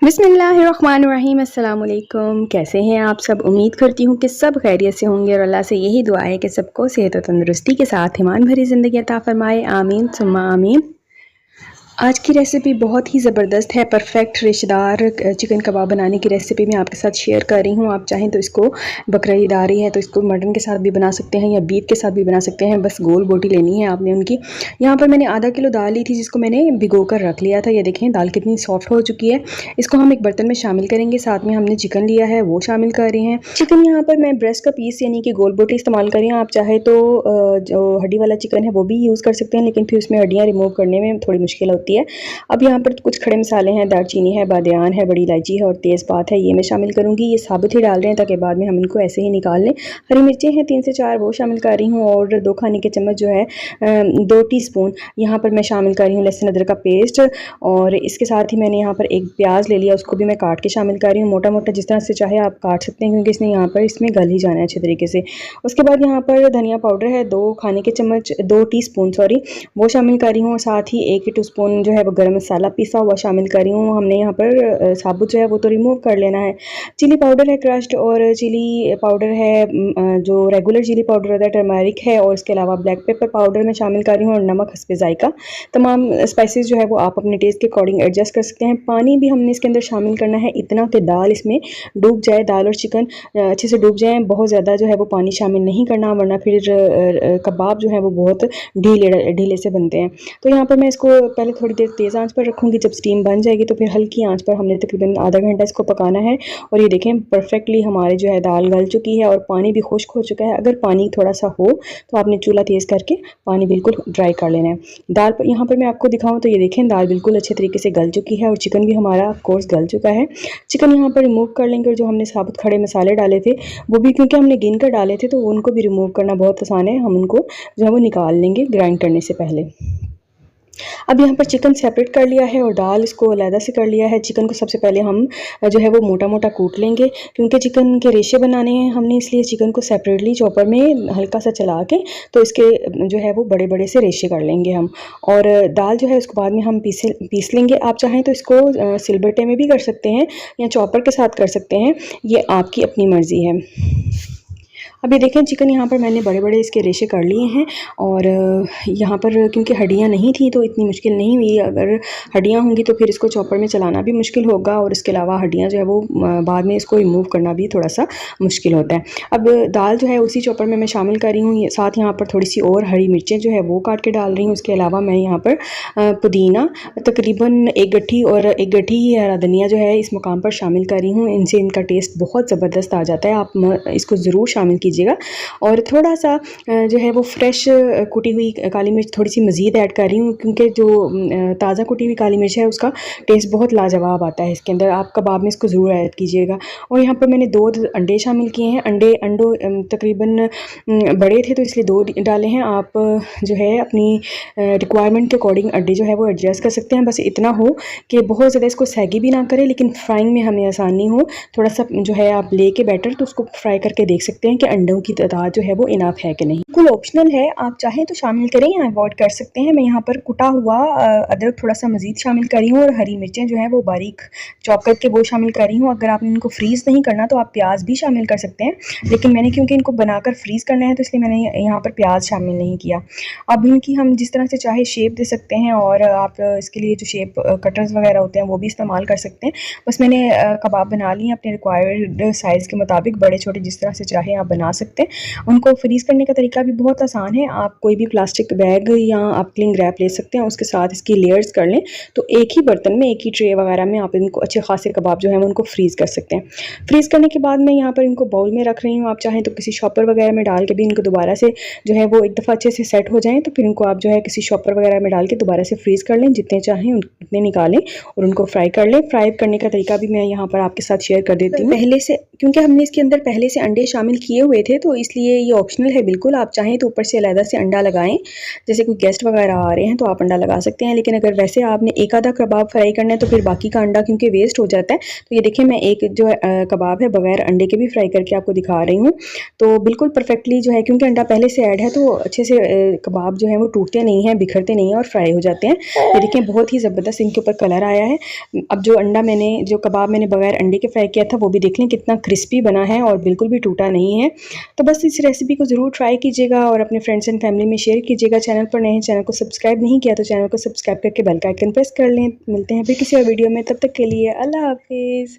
बिस्मिल्लाहिर्रहमानिर्रहीम। अस्सलाम वालेकुम। कैसे हैं आप सब? उम्मीद करती हूँ कि सब खैरियत से होंगे और अल्लाह से यही दुआ है कि सबको सेहत और तंदुरुस्ती के साथ ईमान भरी ज़िंदगी अता फरमाए। आमीन सुम्मा आमीन। आज की रेसिपी बहुत ही ज़बरदस्त है। परफेक्ट रिश्तेदार चिकन कबाब बनाने की रेसिपी मैं आपके साथ शेयर कर रही हूँ। आप चाहें तो इसको बकरा ईद आ रही है तो इसको मटन के साथ भी बना सकते हैं या बीफ के साथ भी बना सकते हैं। बस गोल बोटी लेनी है आपने उनकी। यहाँ पर मैंने आधा किलो दाल ली थी जिसको मैंने भिगो कर रख लिया था। ये देखें दाल कितनी सॉफ्ट हो चुकी है। इसको हम एक बर्तन में शामिल करेंगे। साथ में हमने चिकन लिया है वो शामिल कर रहे हैं। चिकन यहाँ पर मैं ब्रेस्ट का पीस यानी कि गोल बोटी इस्तेमाल कर रही हूँ। आप चाहे तो जो हड्डी वाला चिकन है वो भी यूज़ कर सकते हैं, लेकिन फिर उसमें हड्डियाँ रिमूव करने में थोड़ी मुश्किल होती है। अब यहाँ पर कुछ खड़े मसाले हैं, दालचीनी है, बादियान है, बड़ी इलायची है और तेज़पात है, ये मैं शामिल करूँगी। ये साबुत ही डाल रहे हैं ताकि बाद में हम इनको ऐसे ही निकाल लें। हरी मिर्चें हैं 3 से 4 वो शामिल कर रही हूँ और 2 खाने के चम्मच जो है 2 टीस्पून यहाँ पर मैं शामिल कर रही हूँ लहसुन अदरक का पेस्ट। और इसके साथ ही मैंने यहाँ पर एक प्याज ले लिया, उसको भी मैं काट के शामिल कर रही हूँ। मोटा मोटा जिस तरह से चाहे आप काट सकते हैं क्योंकि इसने यहाँ पर इसमें गल ही जाना है अच्छे तरीके से। उसके बाद यहाँ पर धनिया पाउडर है 2 खाने के चम्मच 2 टीस्पून वो शामिल कर रही हूँ। साथ ही 1 टीस्पून जो है वो गरम मसाला पिसा हुआ शामिल कर रही हूँ। हमने यहाँ पर साबुत जो है वो तो रिमूव कर लेना है। चिली पाउडर है क्रश्ड और चिली पाउडर है जो रेगुलर चिली पाउडर होता है, टर्मरिक है और इसके अलावा ब्लैक पेपर पाउडर मैं शामिल कर रही हूँ और नमक हस्बे जायका। तमाम स्पाइसेस जो है वो आप अपने टेस्ट के अकॉर्डिंग एडजस्ट कर सकते हैं। पानी भी हमने इसके अंदर शामिल करना है इतना कि दाल इसमें डूब जाए, दाल और चिकन अच्छे से डूब जाए। बहुत ज़्यादा जो है वो पानी शामिल नहीं करना वरना फिर कबाब जो है वो बहुत ढीले ढीले से बनते हैं। तो यहाँ पर मैं इसको पहले थोड़ी देर तेज़ आंच पर रखूँगी। जब स्टीम बन जाएगी तो फिर हल्की आंच पर हमने तकरीबन आधा घंटा इसको पकाना है। और ये देखें परफेक्टली हमारे जो है दाल गल चुकी है और पानी भी खुश्क हो चुका है। अगर पानी थोड़ा सा हो तो आपने चूल्हा तेज़ करके पानी बिल्कुल ड्राई कर लेना है। दाल पर यहाँ पर मैं आपको दिखाऊँ तो ये देखें दाल बिल्कुल अच्छे तरीके से गल चुकी है और चिकन भी हमारा कोर्स गल चुका है। चिकन यहाँ पर रिमूव कर लेंगे और जो हमने साबुत खड़े मसाले डाले थे वो भी क्योंकि हमने गिन कर डाले थे तो उनको भी रिमूव करना बहुत आसान है। हम उनको जो है वो निकाल लेंगे ग्राइंड करने से पहले। अब यहाँ पर चिकन सेपरेट कर लिया है और दाल इसको अलहदा से कर लिया है। चिकन को सबसे पहले हम जो है वो मोटा मोटा कूट लेंगे क्योंकि चिकन के रेशे बनाने हैं हमने, इसलिए चिकन को सेपरेटली चॉपर में हल्का सा चला के तो इसके जो है वो बड़े बड़े से रेशे कर लेंगे हम। और दाल जो है उसको बाद में हम पीस लेंगे। आप चाहें तो इसको सिलबट्टे में भी कर सकते हैं या चॉपर के साथ कर सकते हैं, ये आपकी अपनी मर्ज़ी है। अब ये देखें चिकन यहाँ पर मैंने बड़े बड़े इसके रेशे कर लिए हैं और यहाँ पर क्योंकि हड्डियाँ नहीं थी तो इतनी मुश्किल नहीं हुई। अगर हड्डियाँ होंगी तो फिर इसको चॉपर में चलाना भी मुश्किल होगा और इसके अलावा हड्डियाँ जो है वो बाद में इसको रिमूव करना भी थोड़ा सा मुश्किल होता है। अब दाल जो है उसी चॉपर में मैं शामिल कर रही हूँ। साथ यहाँ पर थोड़ी सी और हरी मिर्चें जो है वो काट के डाल रही हूँ। उसके अलावा मैं यहाँ पर पुदीना तकरीबन 1 गट्ठी और 1 गट्ठी ही हरा धनिया जो है इस मुकाम पर शामिल कर रही हूँ। इनसे इनका टेस्ट बहुत ज़बरदस्त आ जाता है। आप इसको ज़रूर शामिल कीजिएगा। और थोड़ा सा जो है वो फ्रेश कुटी हुई काली मिर्च थोड़ी सी मज़ीद ऐड कर रही हूँ क्योंकि जो ताज़ा कुटी हुई काली मिर्च है उसका टेस्ट बहुत लाजवाब आता है इसके अंदर। आप कबाब में इसको ज़रूर ऐड कीजिएगा। और यहाँ पर मैंने 2 अंडे शामिल किए हैं। अंडों तकरीबन बड़े थे तो इसलिए 2 डाले हैं। आप जो है अपनी रिक्वायरमेंट के अकॉर्डिंग अंडे जो है वो एडजस्ट कर सकते हैं। बस इतना हो कि बहुत ज़्यादा इसको सैगी भी ना करें लेकिन फ्राइंग में हमें आसानी हो। थोड़ा सा जो है आप लेके बैटर तो उसको फ्राई करके देख सकते हैं कि अंडों की तादाद जो है वो इनाफ है कि नहीं। बिल्कुल ऑप्शनल है, आप चाहें तो शामिल करें या अवॉइड कर सकते हैं। मैं यहाँ पर कुटा हुआ अदरक थोड़ा सा मज़ीद शामिल कर रही हूँ और हरी मिर्चें जो है वो बारीक चॉप करके वो शामिल कर रही हूँ। अगर आपने इनको फ्रीज़ नहीं करना तो आप प्याज भी शामिल कर सकते हैं, लेकिन मैंने क्योंकि इनको बनाकर फ्रीज़ करना है तो इसलिए मैंने यहाँ पर प्याज शामिल नहीं किया। अब इनकी हम जिस तरह से चाहे शेप दे सकते हैं और आप इसके लिए जो शेप कटर्स वगैरह होते हैं वो भी इस्तेमाल कर सकते हैं। बस मैंने कबाब बना लिए अपने रिक्वायर्ड साइज़ के मुताबिक, बड़े छोटे जिस तरह से चाहे आप बना सकते हैं। उनको फ्रीज़ करने का तरीका भी बहुत आसान है। आप कोई भी प्लास्टिक बैग या आप क्लिंग रैप ले सकते हैं, उसके साथ इसकी लेयर्स कर लें तो एक ही बर्तन में एक ही ट्रे वगैरह में आप इनको अच्छे खासे कबाब जो है उनको फ्रीज़ कर सकते हैं। फ्रीज़ करने के बाद मैं यहाँ पर इनको बाउल में रख रही हूँ। आप चाहें तो किसी शॉपर वगैरह में डाल के भी इनको दोबारा से जो है वो एक दफ़ा अच्छे से सेट हो जाएँ तो फिर इनको आप जो है किसी शॉपर वगैरह में डाल के दोबारा से फ्रीज़ कर लें। जितने चाहें उतने निकालें और उनको फ्राई कर लें। फ्राई करने का तरीका भी मैं यहाँ पर आपके साथ शेयर कर देती हूँ। पहले से क्योंकि हमने इसके अंदर पहले से अंडे शामिल किए हुए हुए थे, तो इसलिए ये ऑप्शनल है बिल्कुल। आप चाहें तो ऊपर से अलहदा से अंडा लगाएं, जैसे कोई गेस्ट वगैरह आ रहे हैं तो आप अंडा लगा सकते हैं। लेकिन अगर वैसे आपने एक आधा कबाब फ्राई करना है तो फिर बाकी का अंडा क्योंकि वेस्ट हो जाता है। तो ये देखिए मैं एक जो कबाब है बगैर अंडे के भी फ्राई करके आपको दिखा रही हूँ। तो बिल्कुल परफेक्टली जो है, क्योंकि अंडा पहले से ऐड है तो अच्छे से कबाब जो है वो टूटते नहीं हैं, बिखरते नहीं हैं और फ्राई हो जाते हैं। ये देखिए बहुत ही ज़बरदस्त इनके ऊपर कलर आया है। अब जो कबाब मैंने बगैर अंडे के फ्राई किया था वो भी देख लें कितना क्रिस्पी बना है और बिल्कुल भी टूटा नहीं है। तो बस इस रेसिपी को ज़रूर ट्राई कीजिएगा और अपने फ्रेंड्स एंड फैमिली में शेयर कीजिएगा। चैनल पर नए हैं, चैनल को सब्सक्राइब नहीं किया तो चैनल को सब्सक्राइब करके बेल का आइकन प्रेस कर लें। मिलते हैं फिर किसी और वीडियो में, तब तक के लिए अल्लाह हाफिज़।